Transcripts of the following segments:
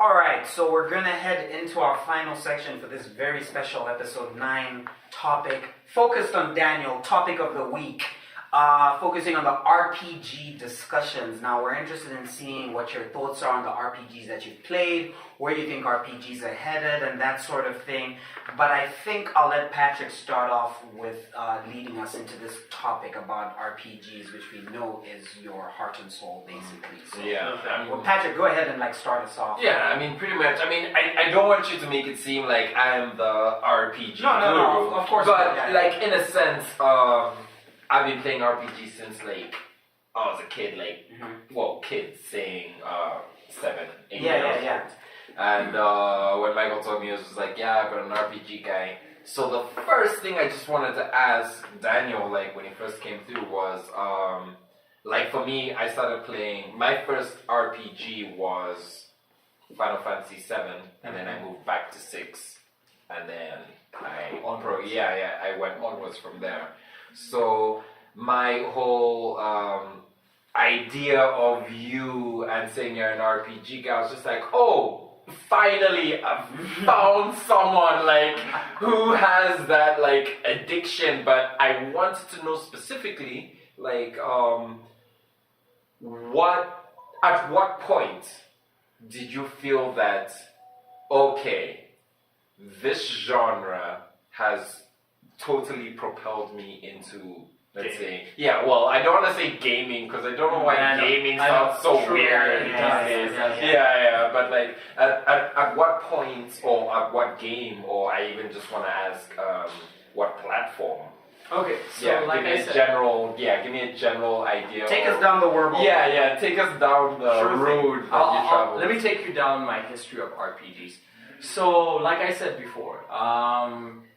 Alright, so we're gonna head into our final section for this very special episode 9 topic, focused on Daniel, topic of the week. Focusing on the RPG discussions. Now, we're interested in seeing what your thoughts are on the RPGs that you've played, where you think RPGs are headed, and that sort of thing. But I think I'll let Patrick start off with leading us into this topic about RPGs, which we know is your heart and soul, basically. So, well, Patrick, go ahead and start us off. Yeah, I mean, pretty much. I mean, I don't want you to make it seem like I'm the RPG No, of course but not. like in a sense, I've been playing RPGs since I was a kid, kids saying 7, 8 years old. Yeah. And when Michael told me, it was just like, yeah, I've got an RPG guy. So the first thing I just wanted to ask Daniel, when he first came through, was, for me, I started playing, my first RPG was Final Fantasy 7, and then I moved back to 6, and then I went onwards from there. So my whole idea of you and saying you're an RPG guy, I was just like, oh, finally I've found someone who has that addiction. But I wanted to know specifically at what point did you feel that, okay, this genre has totally propelled me into, let's say, I don't want to say gaming, because I don't know why gaming sounds so weird these days. But at what point, or at what game, or I even just want to ask, what platform? Okay, so give me a general idea. Take us down the wormhole. Take us down the road that you travel. Let me take you down my history of RPGs. So, like I said before,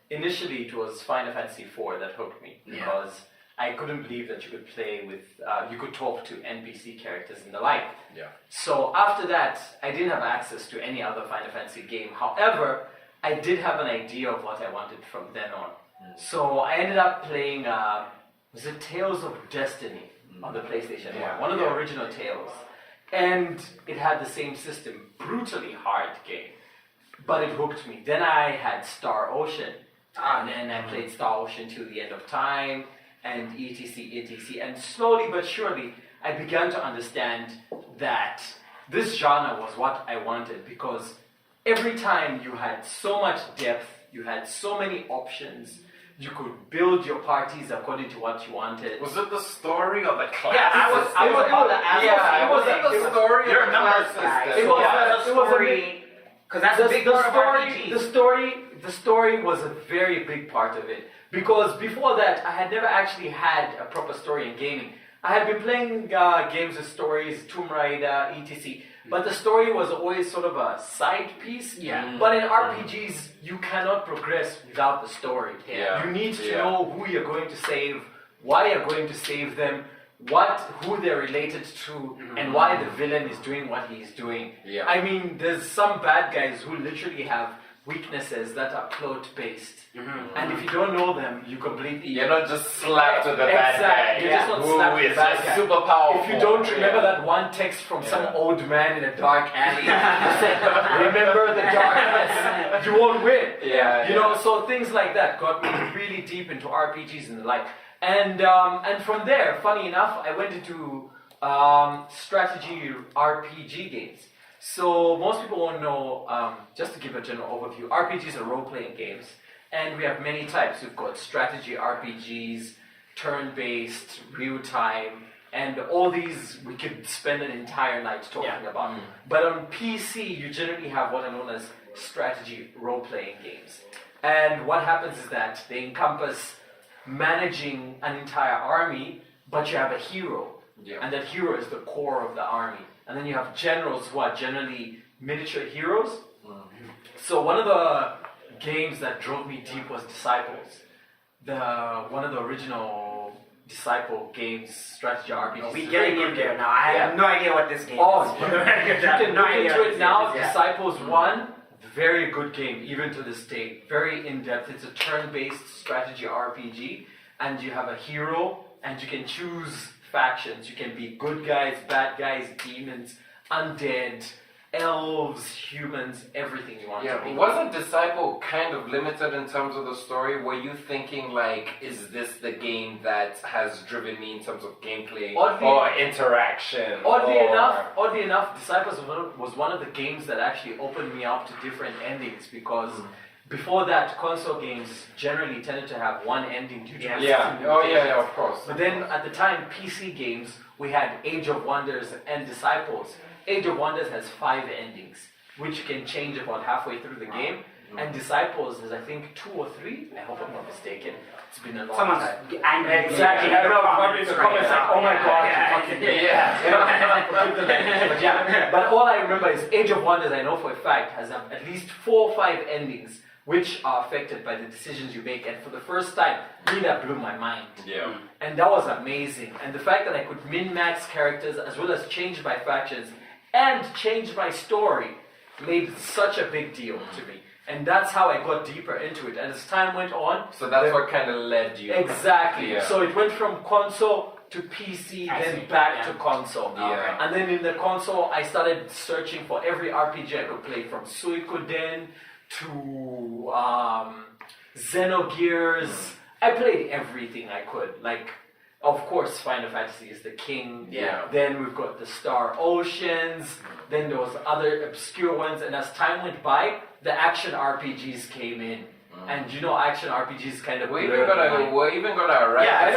initially it was Final Fantasy 4 that hooked me, because I couldn't believe that you could play with, you could talk to NPC characters and the like. Yeah. So after that, I didn't have access to any other Final Fantasy game. However, I did have an idea of what I wanted from then on. So I ended up playing, was it Tales of Destiny on the PlayStation 1? One of the original Tales. And it had the same system, brutally hard game. But it hooked me. Then I had Star Ocean. And then I played Star Ocean till the end of time, and etc. And slowly but surely, I began to understand that this genre was what I wanted, because every time you had so much depth, you had so many options, you could build your parties according to what you wanted. Was it the story of the class? Yeah, was it the story You're of a the numbers class guy. system? It was a story, because that's a big part of RPGs. The story was a very big part of it, because before that I had never actually had a proper story in gaming. I had been playing games with stories, Tomb Raider, etc. But the story was always sort of a side piece. Yeah. But in RPGs, you cannot progress without the story. Yeah. You need to know who you're going to save, why you're going to save them, who they're related to, and why the villain is doing what he's doing. Yeah. I mean, there's some bad guys who literally have weaknesses that are plot-based. And if you don't know them, you completely... You're not just slapped with the bad guy. You're just not slapped with the bad guy. Super powerful. If you don't remember that one text from some old man in a dark alley, you say, remember the darkness, you won't win. You know, so things like that got me really deep into RPGs and the like. And from there, funny enough, I went into strategy RPG games. So most people won't know, just to give a general overview, RPGs are role-playing games, and we have many types. We've got strategy RPGs, turn-based, real-time, and all these we could spend an entire night talking about. But on PC, you generally have what are known as strategy role-playing games. And what happens is that they encompass managing an entire army, but you have a hero, and that hero is the core of the army. And then you have generals who are generally miniature heroes. So one of the games that drove me deep was Disciples. One of the original Disciple games, strategy RPGs. We're getting in there now. I have no idea what this game is. You can look into it now. Disciples 1, very good game, even to this day. Very in-depth. It's a turn-based strategy RPG. And you have a hero, and you can choose factions. You can be good guys, bad guys, demons, undead, elves, humans, everything you want to be. Wasn't Disciple kind of limited in terms of the story? Were you thinking like, is this the game that has driven me in terms of gameplay or interaction? Oddly enough, Disciples was one of the games that actually opened me up to different endings because before that, console games generally tended to have one ending due to of course. But then at the time, PC games, we had Age of Wonders and Disciples. Age of Wonders has 5 endings, which can change about halfway through the game. And Disciples has, I think, 2 or 3. I hope I'm not mistaken. It's been a long time. Exactly. I know. Probably in the comments like, oh my god, But all I remember is Age of Wonders, I know for a fact, has at least 4 or 5 endings which are affected by the decisions you make. And for the first time, that blew my mind. Yeah. And that was amazing. And the fact that I could min-max characters as well as change my factions and change my story made such a big deal to me. And that's how I got deeper into it. And as time went on... So that's what kind of led you... Exactly. Yeah. So it went from console to PC, then back to console. Yeah. And then in the console, I started searching for every RPG I could play, from Suikoden to Xenogears. I played everything I could. Like, of course, Final Fantasy is the king. Yeah. Then we've got the Star Oceans. Then there was other obscure ones. And as time went by, the action RPGs came in. And action RPGs kind of... We're even gonna write... That's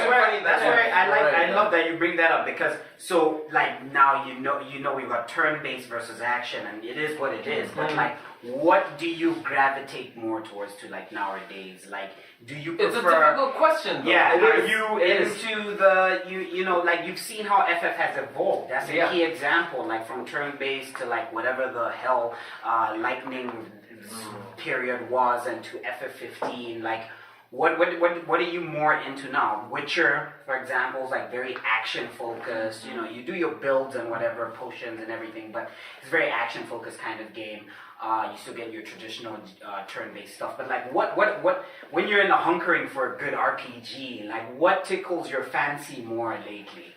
where I love that you bring that up, because now we've got turn-based versus action, and it is what it is. But like, what do you gravitate more towards to like nowadays? Like, do you prefer... It's a difficult question, though. Yeah, are you into the like you've seen how FF has evolved? That's a key example. Like from turn-based to like whatever the hell lightning period was, and to FF15. Like, what are you more into now? Witcher, for example, is like very action focused. You do your builds and whatever, potions and everything, but it's a very action focused kind of game. You still get your traditional turn-based stuff, but like what when you're in the hunkering for a good RPG, like what tickles your fancy more lately,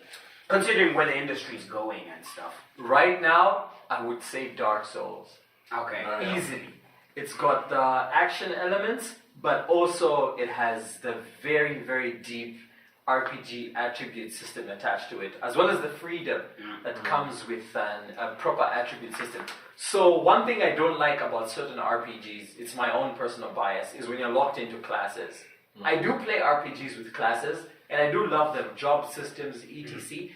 considering where the industry's going and stuff? Right now, I would say Dark Souls. Okay. Easily. It's got the action elements, but also it has the very, very deep RPG attribute system attached to it, as well as the freedom that comes with a proper attribute system. So one thing I don't like about certain RPGs, it's my own personal bias, is when you're locked into classes. I do play RPGs with classes, and I do love them, job systems, etc.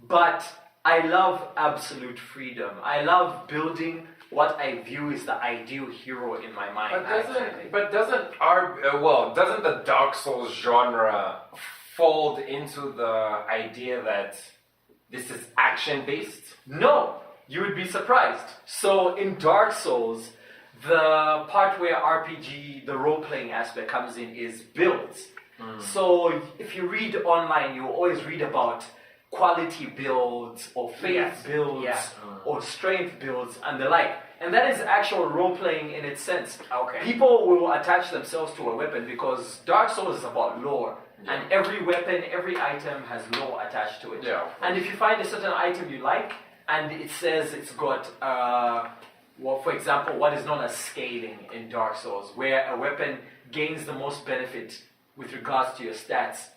But I love absolute freedom. I love building what I view is the ideal hero in my mind. Doesn't the Dark Souls genre fold into the idea that this is action-based? No, you would be surprised. So in Dark Souls, the part where RPG, the role-playing aspect comes in is builds. So if you read online, you always read about quality builds or faith builds or strength builds and the like. And that is actual role-playing in its sense. Okay. People will attach themselves to a weapon because Dark Souls is about lore. Yeah. And every weapon, every item has lore attached to it. Yeah. And if you find a certain item you like, and it says it's got, for example, what is known as scaling in Dark Souls, where a weapon gains the most benefit with regards to your stats.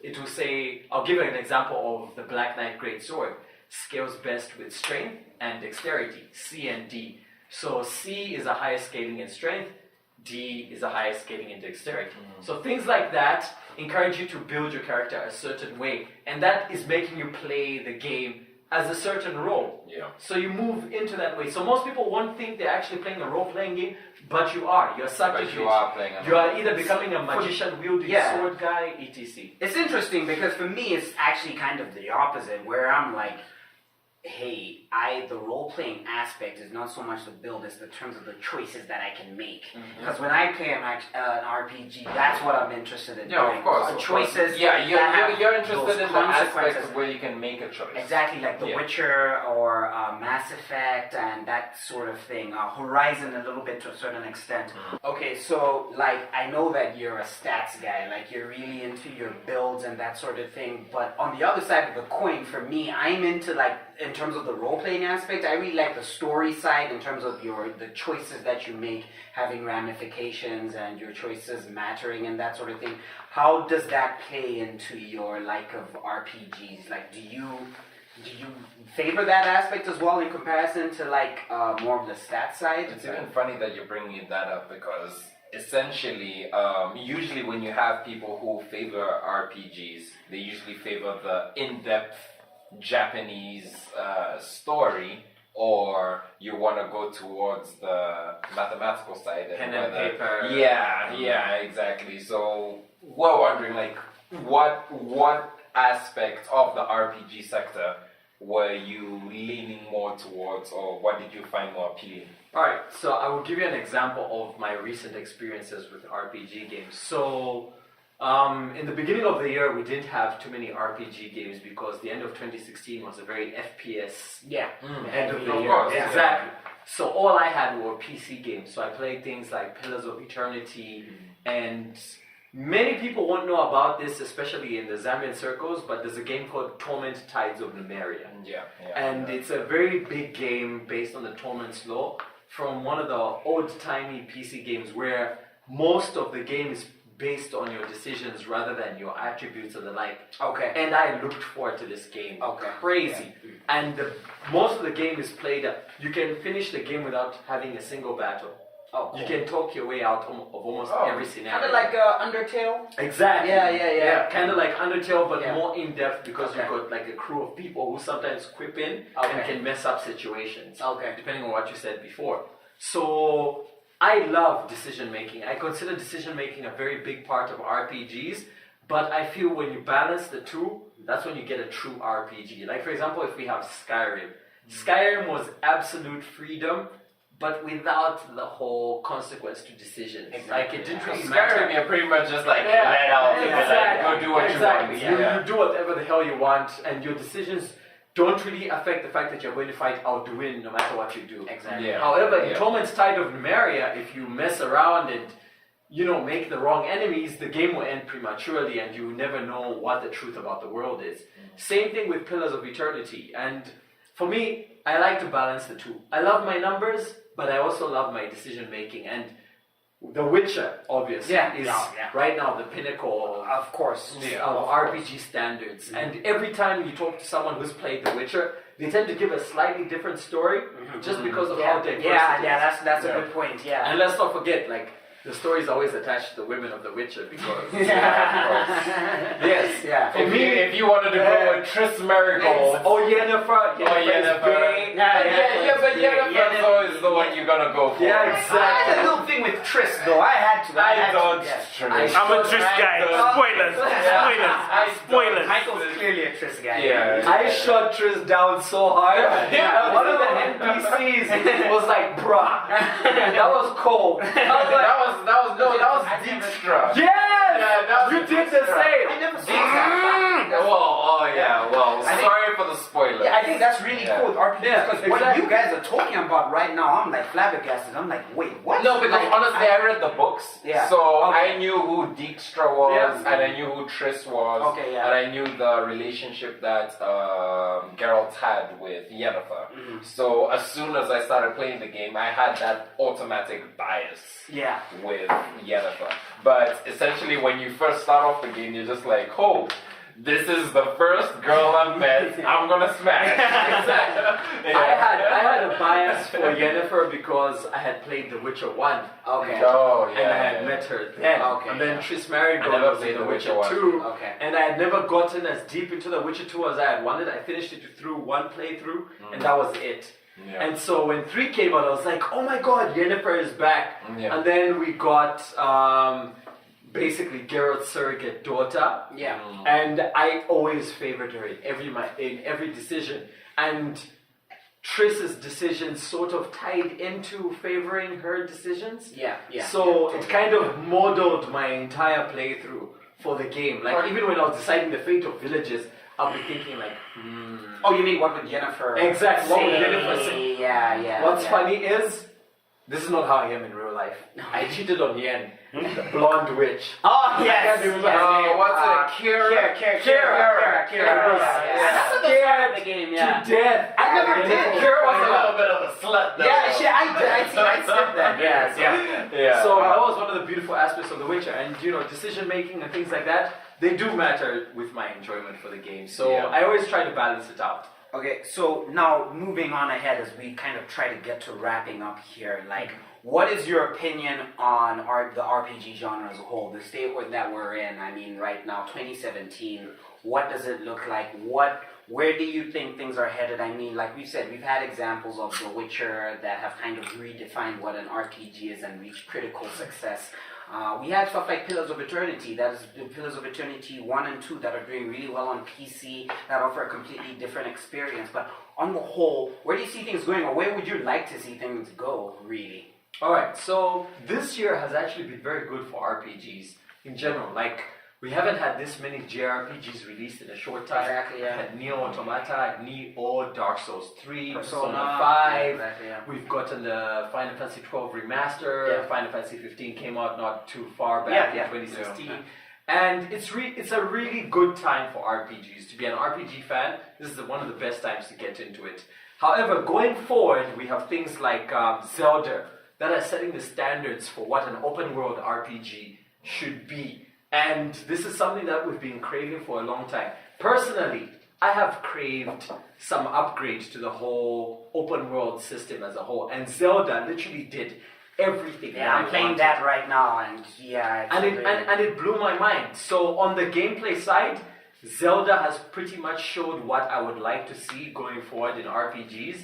It will say, I'll give you an example of the Black Knight Greatsword. Scales best with strength and dexterity, C and D. So C is a higher scaling in strength, D is a higher scaling in dexterity. So things like that encourage you to build your character a certain way, and that is making you play the game as a certain role. Yeah. So you move into that way. So most people won't think they're actually playing a role-playing game, but you are. You're subject to it. You are either becoming a magician wielding sword guy, etc. It's interesting because for me it's actually kind of the opposite, where I'm like, hey, the role-playing aspect is not so much the build, it's the terms of the choices that I can make. Because when I play an RPG, that's what I'm interested in doing. Of course. Choices. Yeah, you're interested in the aspects where you can make a choice. Exactly, like The Witcher or Mass Effect and that sort of thing. Horizon a little bit to a certain extent. Okay, so like I know that you're a stats guy, like you're really into your builds and that sort of thing. But on the other side of the coin, for me, I'm into like in terms of the role-playing aspect. I really like the story side in terms of the choices that you make having ramifications and your choices mattering and that sort of thing. How does that play into your like of RPGs? Like, do you favor that aspect as well in comparison to like more of the stat side? It's even funny that you're bringing that up because essentially, usually when you have people who favor RPGs, they usually favor the in-depth Japanese story, or you want to go towards the mathematical side. Pen and paper. Yeah, exactly. So we're wondering, like, what aspect of the RPG sector were you leaning more towards, or what did you find more appealing? Alright, so I will give you an example of my recent experiences with RPG games. So, in the beginning of the year, we didn't have too many RPG games because the end of 2016 was a very FPS end of the year. Course, exactly. So all I had were PC games. So I played things like Pillars of Eternity, and many people won't know about this, especially in the Zambian circles, but there's a game called Torment Tides of Numeria. And it's a very big game based on the Torment's law from one of the old-timey PC games where most of the game is based on your decisions rather than your attributes and the like. Okay. And I looked forward to this game. Okay. Crazy. And most of the game is played up. You can finish the game without having a single battle. Oh, cool. You can talk your way out of almost every scenario. Kind of like Undertale? Exactly. Yeah. Kind of like Undertale, but more in depth because you've got like a crew of people who sometimes quip in and can mess up situations. Depending on what you said before. So I love decision making. I consider decision making a very big part of RPGs, but I feel when you balance the two, that's when you get a true RPG. Like for example, if we have Skyrim. Skyrim was absolute freedom, but without the whole consequence to decisions. Like it didn't really matter. Skyrim, you're pretty much just like let out, like, go do what you want. You do whatever the hell you want, and your decisions don't really affect the fact that you're going to fight Alduin no matter what you do. Exactly. However, in Torment's Tide of Numeria, if you mess around and make the wrong enemies, the game will end prematurely, and you never know what the truth about the world is. Same thing with Pillars of Eternity, and for me, I like to balance the two. I love my numbers, but I also love my decision making, and The Witcher, obviously, is right now the pinnacle of course of RPG standards. And every time you talk to someone who's played The Witcher, they tend to give a slightly different story just because of how diverse it is. That's a good point. Yeah, and let's not forget, like, the story is always attached to the women of The Witcher because If you wanted to go with Triss Marigold, Yennefer, but Yennefer's always the one you're gonna go for. Yeah, I had exactly. a little thing with Triss though. I'm a Triss guy. Spoilers. Michael's clearly a Triss guy. I shot Triss down so hard. One of the NPCs was like, bruh, that was cold. That was Dijkstra. Yes! You did the same. I never saw that. Sorry for the spoiler. Yeah, I think that's really cool with RPGs because what you guys are talking about right now, I'm like flabbergasted. I'm like, wait, what? No, because honestly, I read the books, so I knew who Dijkstra was, and I knew who Triss was, and I knew the relationship that Geralt had with Yennefer. So as soon as I started playing the game, I had that automatic bias with Yennefer. But essentially, when you first start off the game, you're just like, oh, this is the first girl I've met. I'm gonna smash. I had a bias for Yennefer because I had played The Witcher 1. And I had met her then. And then Triss Marigold was in The Witcher 2. And I had never gotten as deep into The Witcher 2 as I had wanted. I finished it through one playthrough, and that was it. And so when 3 came out, I was like, oh my god, Yennefer is back. And then we got basically Geralt's surrogate daughter. And I always favored her in every decision. And Triss's decisions sort of tied into favoring her decisions. So it kind of modeled my entire playthrough for the game. Like even when I was deciding the fate of villages, I'll be thinking like, Oh, you mean what would Yennefer exactly, what would Yennefer say? What's funny is, this is not how I am in real life. I cheated on Yen, the blonde witch. Oh, yes. I can't remember her name. Kira. I was scared to death. I never did. Kira was a little bit of a slut, though. Yeah, shit, I said that. Yes, Yeah. So that was one of the beautiful aspects of The Witcher, and decision making and things like that, they do matter with my enjoyment for the game. So I always try to balance it out. Okay, so now moving on ahead as we kind of try to get to wrapping up here, like, what is your opinion on the RPG genre as a whole, the state that we're in? I mean, right now, 2017, what does it look like? Where do you think things are headed? I mean, like we've said, we've had examples of The Witcher that have kind of redefined what an RPG is and reached critical success. We have stuff like Pillars of Eternity, that is Pillars of Eternity 1 and 2 that are doing really well on PC, that offer a completely different experience. But on the whole, where do you see things going, or where would you like to see things go, really? Alright, so this year has actually been very good for RPGs in general. Like, we haven't had this many JRPGs released in a short time. Exactly, yeah. We had Neo Automata, Neo, Dark Souls 3, Persona 5. Yeah, exactly, yeah. We've gotten the Final Fantasy 12 remaster. Yeah. Final Fantasy 15 came out not too far back in 2016. Yeah. And it's a really good time for RPGs. To be an RPG fan, this is one of the best times to get into it. However, going forward, we have things like Zelda that are setting the standards for what an open world RPG should be. And this is something that we've been craving for a long time. Personally, I have craved some upgrade to the whole open world system as a whole. And Zelda literally did everything. Yeah, I'm playing that right now, and and it blew my mind. So on the gameplay side, Zelda has pretty much showed what I would like to see going forward in RPGs.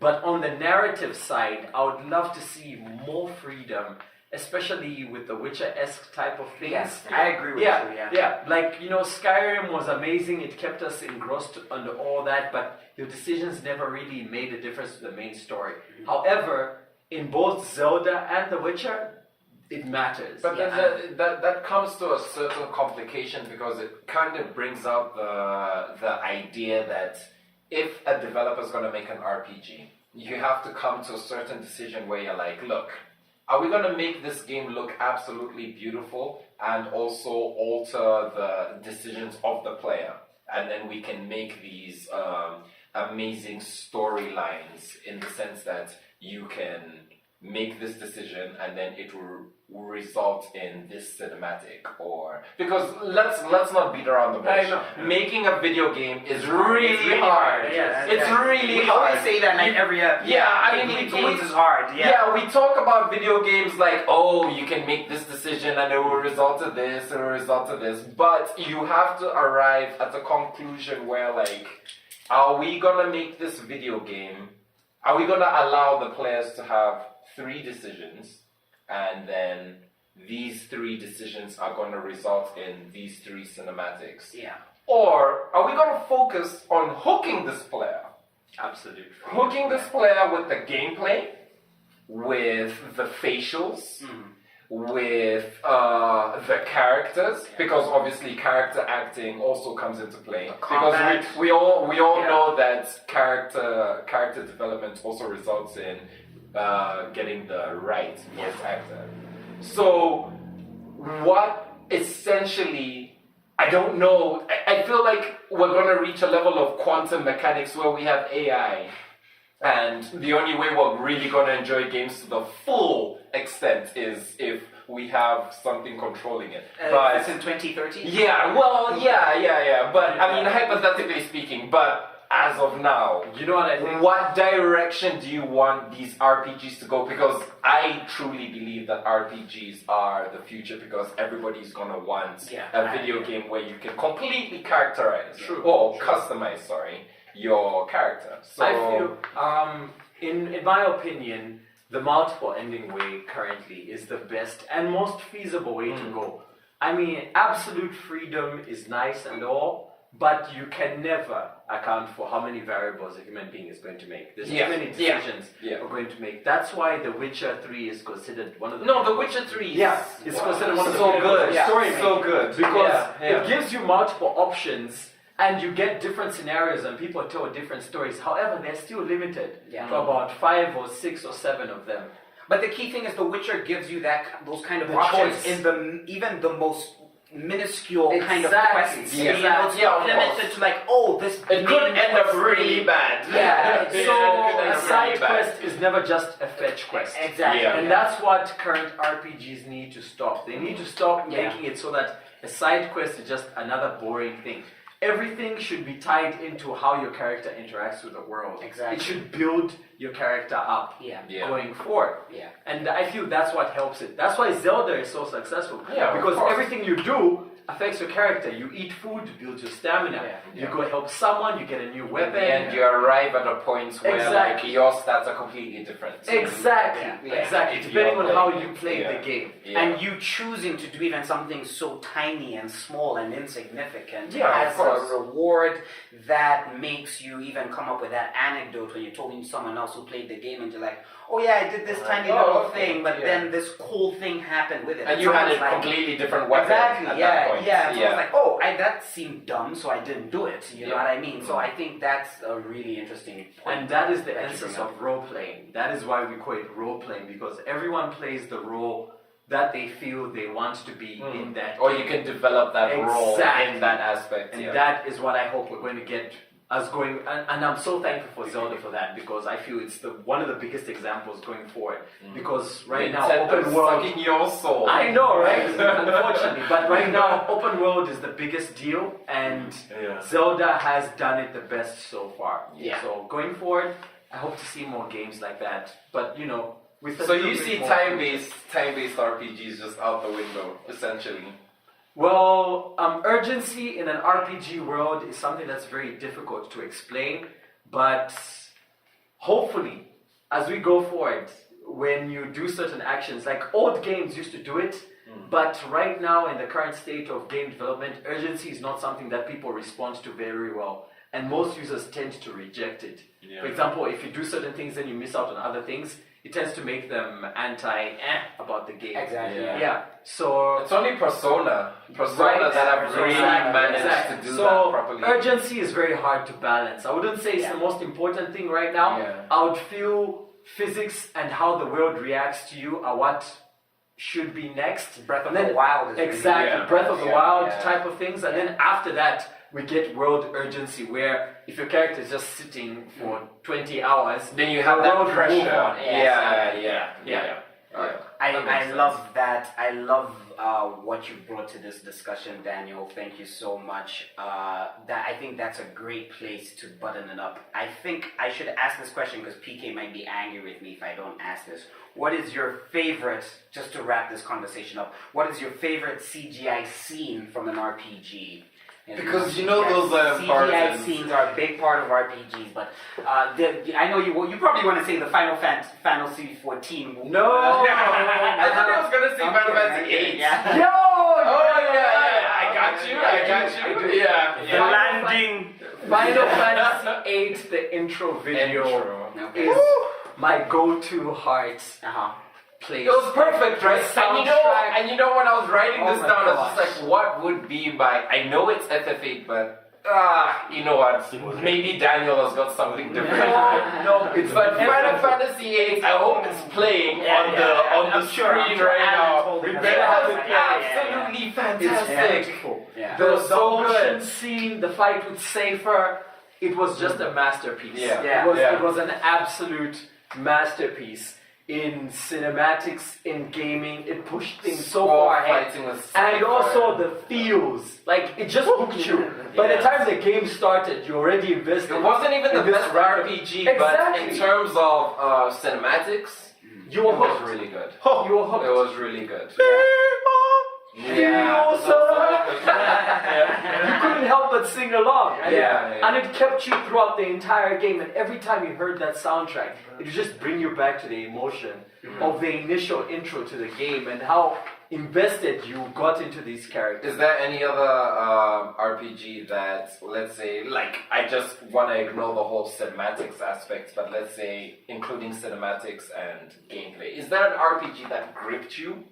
But on the narrative side, I would love to see more freedom, especially with the Witcher-esque type of things. Yes, I agree with you, Yeah, like, Skyrim was amazing. It kept us engrossed under all that, but your decisions never really made a difference to the main story. However, in both Zelda and The Witcher, it matters. But then that comes to a certain complication, because it kind of brings out the idea that if a developer is going to make an RPG, you have to come to a certain decision where you're like, look, are we going to make this game look absolutely beautiful and also alter the decisions of the player? And then we can make these amazing storylines, in the sense that you can make this decision and then it will result in this cinematic, or because let's not beat around the bush. Making a video game is really hard. Yes, it's really we hard. always say that like every games is hard. Yeah, we talk about video games like, oh, you can make this decision and it will result to this, it will result to this, but you have to arrive at a conclusion where, like, are we gonna make this video game? Are we gonna allow the players to have 3 decisions, and then these 3 decisions are going to result in these 3 cinematics? Yeah. Or are we going to focus on hooking this player? Absolutely. Hooking this player with the gameplay, with the facials, with the characters, because obviously character acting also comes into play. Because we all know that character development also results in getting the right voice actor. So, what essentially, I don't know, I feel like we're going to reach a level of quantum mechanics where we have AI, and the only way we're really going to enjoy games to the full extent is if we have something controlling it. But it's in 2030? Yeah, well, yeah. But, I mean, hypothetically speaking, but as of now, you know what I think? What direction do you want these RPGs to go? Because I truly believe that RPGs are the future, because everybody's gonna want a video game where you can completely characterize customize your character. So I feel, in my opinion, the multiple ending way currently is the best and most feasible way to go. I mean, absolute freedom is nice and all, but you can never account for how many variables a human being is going to make. There's too many decisions we're going to make. That's why The Witcher 3 is considered one of the... The Witcher 3 it's considered one of the... So good. Story so good. Because it gives you multiple options, and you get different scenarios, and people tell different stories. However, they're still limited to about 5 or 6 or 7 of them. But the key thing is The Witcher gives you those kind of options in even the most minuscule kind of quests. Yeah. You know, it's not limited to like, oh, this. It could end up really bad. Yeah. So a side quest is never just a fetch quest. Exactly. Yeah. And that's what current RPGs need to stop. They need to stop making it so that a side quest is just another boring thing. Everything should be tied into how your character interacts with the world. Exactly. It should build your character up going forward. Yeah. And I feel that's what helps it. That's why Zelda is so successful. Yeah, because everything you do affects your character. You eat food, builds your stamina. You go help someone, you get a new weapon. And you arrive at a point where like your stats are completely different. Exactly. Depending on how you play the game. And you choosing to do even something so tiny and small and insignificant of course. a reward that makes you even come up with that anecdote when you're talking to someone else who played the game and you're like, oh yeah, I did this tiny little thing, but then this cool thing happened with it. And you had a completely different weapon at that point. So I was like, oh, that seemed dumb, so I didn't do it. You know what I mean? So I think that's a really interesting point. And that is the essence of role-playing. That is why we call it role-playing, because everyone plays the role that they feel they want to be in that Or game. you can develop that role in that aspect. And that is what I hope we're going to get us going. And I'm so thankful for Zelda for that, because I feel it's one of the biggest examples going forward. Because right now, open world... sucking your soul. I know, right? Unfortunately. But right now, open world is the biggest deal, and Zelda has done it the best so far. Yeah. So going forward, I hope to see more games like that. But, you know... So you see time-based RPGs just out the window, essentially. Well, urgency in an RPG world is something that's very difficult to explain, but hopefully, as we go forward, when you do certain actions, like old games used to do it, but right now in the current state of game development, urgency is not something that people respond to very well, and most users tend to reject it. Yeah. For example, if you do certain things and you miss out on other things, it tends to make them about the game. Exactly. Yeah. So it's only Persona that have really managed to do that properly. Urgency is very hard to balance. I wouldn't say it's the most important thing right now. Yeah. I would feel physics and how the world reacts to you are what should be next. Breath of the Wild is Breath of the Wild type of things, and then after that we get world urgency, where if your character is just sitting for 20 hours, then you have that pressure. I love that. I love what you brought to this discussion, Daniel. Thank you so much. I think that's a great place to button it up. I think I should ask this question because PK might be angry with me if I don't ask this. What is your favorite, just to wrap this conversation up, what is your favorite CGI scene from an RPG? Because you know those CGI scenes are a big part of RPGs, but I know you probably want to say the Final Fantasy 14. No, I thought I was gonna say Final Fantasy 8. Yeah. Yo! I got you. Yeah. The landing. Final Fantasy 8, the intro video is my go-to heart. Place. It was perfect, right? And you know when I was writing this down, I was just like, what would be my... I know it's FF8, but... you know what? Maybe Daniel has got something different. No, it's but Final Fantasy 8, I hope it's playing on the screen right now. We better have it absolutely fantastic. The ocean scene, the fight with Safer, it was just a masterpiece. It was an absolute masterpiece. In cinematics, in gaming, it pushed things so far ahead. And also the feels, like it just hooked you. By the time the game started, you already invested. It wasn't even the best RPG, but in terms of cinematics, it was really good. You were hooked. It was really good. You couldn't help but sing along. And it kept you throughout the entire game. And every time you heard that soundtrack, it would just bring you back to the emotion of the initial intro to the game and how invested you got into these characters. Is there any other RPG that, let's say, like, I just want to ignore the whole cinematics aspect, but let's say, including cinematics and gameplay, is there an RPG that gripped you?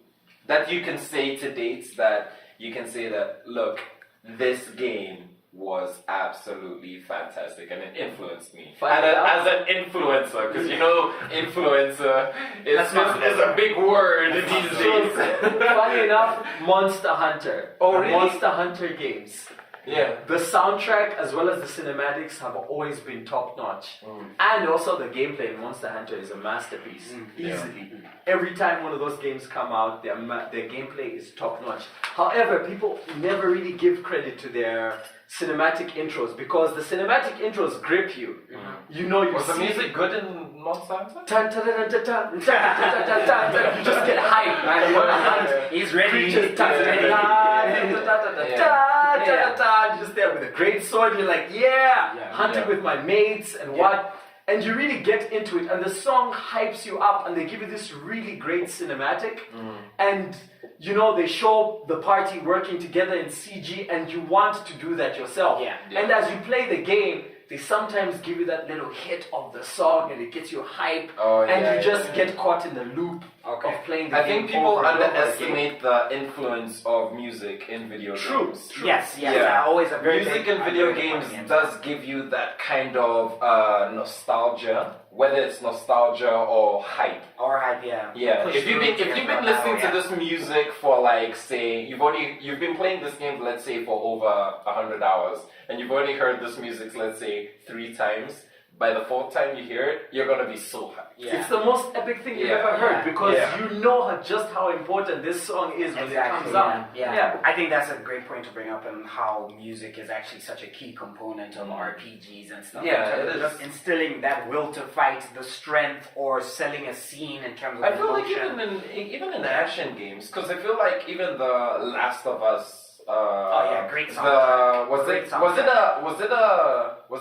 That you can say to date, that you can say that, look, this game was absolutely fantastic, and it influenced me. Funny And enough- as an influencer, because you know, influencer is a big word these days. Funny enough, Monster Hunter. Oh, The really? Monster Hunter games. Yeah. The soundtrack as well as the cinematics have always been top notch. And also the gameplay in Monster Hunter is a masterpiece. Easily. Every time one of those games come out, their gameplay is top notch. However, people never really give credit to their cinematic intros because the cinematic intros grip you. You know, you Was the see music good in Monster Hunter? Tan, tan, tan, tan, tan, tan, tan, tan, tan, tan. You just get hyped, man. You want to hunt. He's ready. Creatures, tan, tan, tan, tan, tan, tan, tan, tan, tan. Just there with a great sword. You're like, hunting with my mates and what. And you really get into it. And the song hypes you up. And they give you this really great cinematic. And, you know, they show the party working together in CG. And you want to do that yourself. And as you play the game, they sometimes give you that little hit of the song and it gets you hype and you just get caught in the loop of playing the I game. think people over and over again. underestimate the influence of music in video games. Yes, always a very Music big- in video very games big point. does give you that kind of nostalgia, whether it's nostalgia or hype. Or hype, Yeah, Push if you've been through if you've to been your listening to level, this music for like say you've been playing this game, let's say, for over 100 hours, and you've only heard this music, let's say, 3 times. By the 4th time you hear it, you're gonna be so hyped. It's the most epic thing you've ever heard because you know just how important this song is when it comes out. I think that's a great point to bring up, and how music is actually such a key component of RPGs and stuff. Yeah, in terms it of is. just instilling that will to fight, the strength, or selling a scene in terms of I feel like emotion. even in action games, because I feel like even the Last of Us. Great Was Great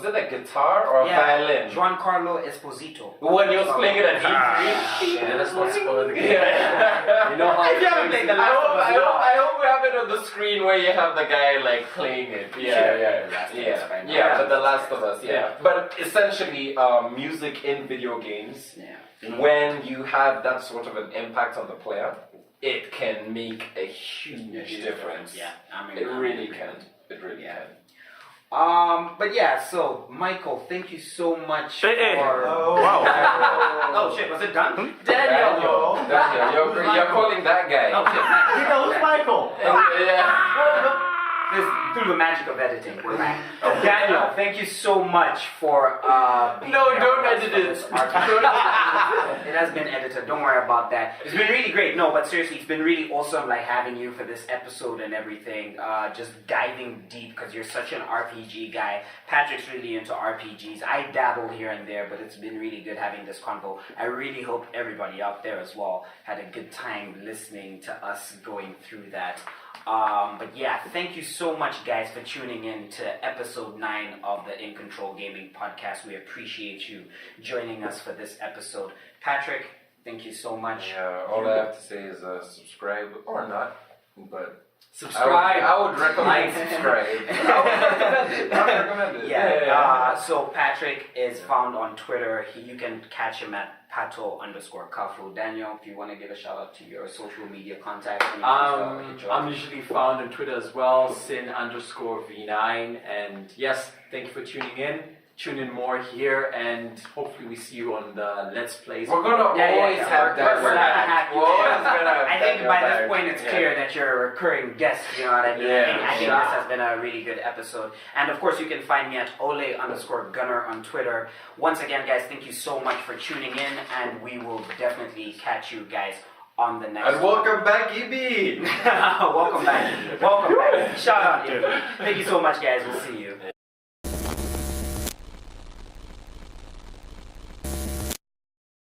it a guitar or a violin? Giancarlo Esposito. When he was playing it at Yeah, let's not spoil the game. Yeah. You know how If you haven't played the I Last of Us, hope we have it on the screen where you have the guy like playing it. But The Last of Us, But essentially, music in video games, when you have that sort of an impact on the player, it can make a huge difference. It really can. It really can. But so Michael, thank you so much for. Wow. Oh shit, was it done? Daniel, you're calling that guy. Oh shit, He knows Michael. through the magic of editing, we're back. Daniel, thank you so much for being No, here don't with us edit for it. this archive. It has been edited, don't worry about that. It's been really great. No, but seriously, it's been really awesome like having you for this episode and everything. Just diving deep because you're such an RPG guy. Patrick's really into RPGs. I dabble here and there, but it's been really good having this convo. I really hope everybody out there as well had a good time listening to us going through that. But thank you so much, guys, for tuning in to episode 9 of the IncntrolGaming podcast. We appreciate you joining us for this episode. Patrick, thank you so much. Yeah, all I have to say is subscribe or not, but subscribe. I would recommend subscribe. I would recommend it. So Patrick is found on Twitter. You can catch him at pato_kafu. Daniel, if you want to give a shout out to your social media contacts. I'm usually found on Twitter as well, sin_v9. And yes, thank you for tuning in. Tune in more here, and hopefully we see you on the Let's Plays. We're gonna always have that. We're gonna have you. I think by this that point it's clear that you're a recurring guest, you know what I mean? I think this has been a really good episode. And of course you can find me at Ole_Gunner on Twitter. Once again, guys, thank you so much for tuning in, and we will definitely catch you guys on the next And welcome back, EB! Welcome back. Welcome back. Shout out, dude. Thank you so much, guys. We'll see you.